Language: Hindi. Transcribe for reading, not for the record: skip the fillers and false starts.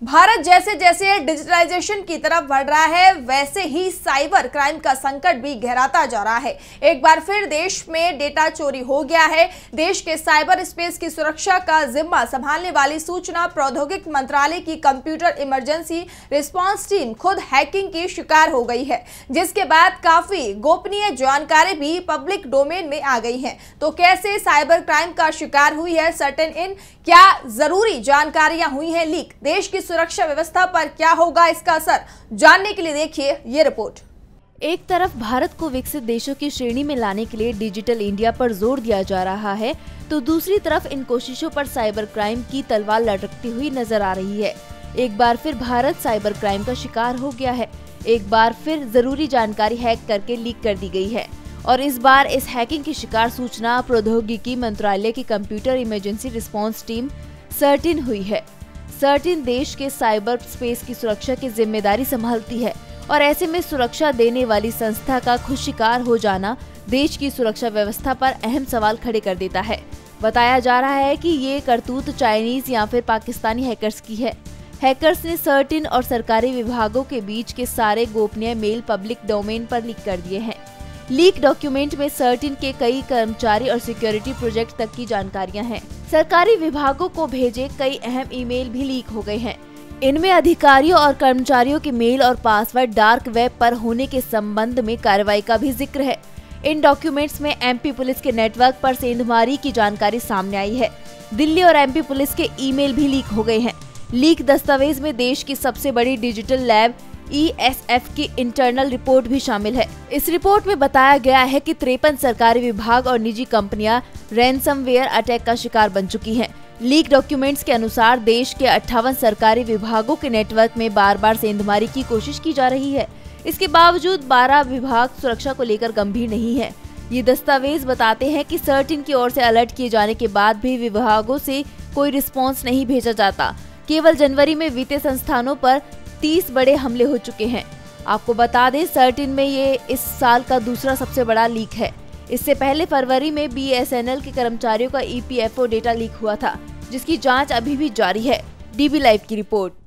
भारत जैसे जैसे डिजिटलाइजेशन की तरफ बढ़ रहा है, वैसे ही साइबर क्राइम का संकट भी गहराता जा रहा है। एक बार फिर देश में डेटा चोरी हो गया है। देश के साइबर स्पेस की सुरक्षा का जिम्मा संभालने वाली सूचना प्रौद्योगिकी मंत्रालय की कंप्यूटर इमरजेंसी रिस्पांस टीम खुद हैकिंग की शिकार हो गई है, जिसके बाद काफी गोपनीय जानकारी भी पब्लिक डोमेन में आ गई है। तो कैसे साइबर क्राइम का शिकार हुई है सर्टेन, क्या जरूरी जानकारियां हुई हैं लीक, देश की सुरक्षा व्यवस्था पर क्या होगा इसका असर, जानने के लिए देखिए ये रिपोर्ट। एक तरफ भारत को विकसित देशों की श्रेणी में लाने के लिए डिजिटल इंडिया पर जोर दिया जा रहा है, तो दूसरी तरफ इन कोशिशों पर साइबर क्राइम की तलवार लटकती हुई नजर आ रही है। एक बार फिर भारत साइबर क्राइम का शिकार हो गया है। एक बार फिर जरूरी जानकारी हैक करके लीक कर दी गई है और इस बार इस हैकिंग की शिकार सूचना प्रौद्योगिकी मंत्रालय की computer emergency response team certain हुई है। सर्टेन देश के साइबर स्पेस की सुरक्षा की जिम्मेदारी संभालती है और ऐसे में सुरक्षा देने वाली संस्था का खुद शिकार हो जाना देश की सुरक्षा व्यवस्था पर अहम सवाल खड़े कर देता है। बताया जा रहा है कि ये करतूत चाइनीज या फिर पाकिस्तानी हैकर्स की है। हैकर्स ने सर्टेन और सरकारी विभागों के बीच के सारे गोपनीय मेल पब्लिक डोमेन पर लीक कर दिए हैं। लीक डॉक्यूमेंट में सर्टेन के कई कर्मचारी और सिक्योरिटी प्रोजेक्ट तक की जानकारियां हैं। सरकारी विभागों को भेजे कई अहम ईमेल भी लीक हो गए हैं। इनमें अधिकारियों और कर्मचारियों के मेल और पासवर्ड डार्क वेब पर होने के संबंध में कार्रवाई का भी जिक्र है। इन डॉक्यूमेंट्स में एमपी पुलिस के नेटवर्क पर सेंधमारी की जानकारी सामने आई है। दिल्ली और एमपी पुलिस के ईमेल भी लीक हो गए हैं। लीक दस्तावेज में देश की सबसे बड़ी डिजिटल लैब ESF की इंटरनल रिपोर्ट भी शामिल है। इस रिपोर्ट में बताया गया है कि 53 सरकारी विभाग और निजी कंपनियां रैनसमवेयर अटैक का शिकार बन चुकी हैं। लीक डॉक्यूमेंट्स के अनुसार देश के 58 सरकारी विभागों के नेटवर्क में बार बार सेंधमारी की कोशिश की जा रही है। इसके बावजूद 12 विभाग सुरक्षा को लेकर गंभीर नहीं है। ये दस्तावेज बताते हैं कि सर्टेन की ओर से अलर्ट किए जाने के बाद भी विभागों से कोई रिस्पॉन्स नहीं भेजा जाता। केवल जनवरी में वित्तीय संस्थानों पर 30 बड़े हमले हो चुके हैं। आपको बता दें, सर्टेन में ये इस साल का दूसरा सबसे बड़ा लीक है। इससे पहले फरवरी में BSNL के कर्मचारियों का EPFO डेटा लीक हुआ था, जिसकी जांच अभी भी जारी है। DB लाइव की रिपोर्ट।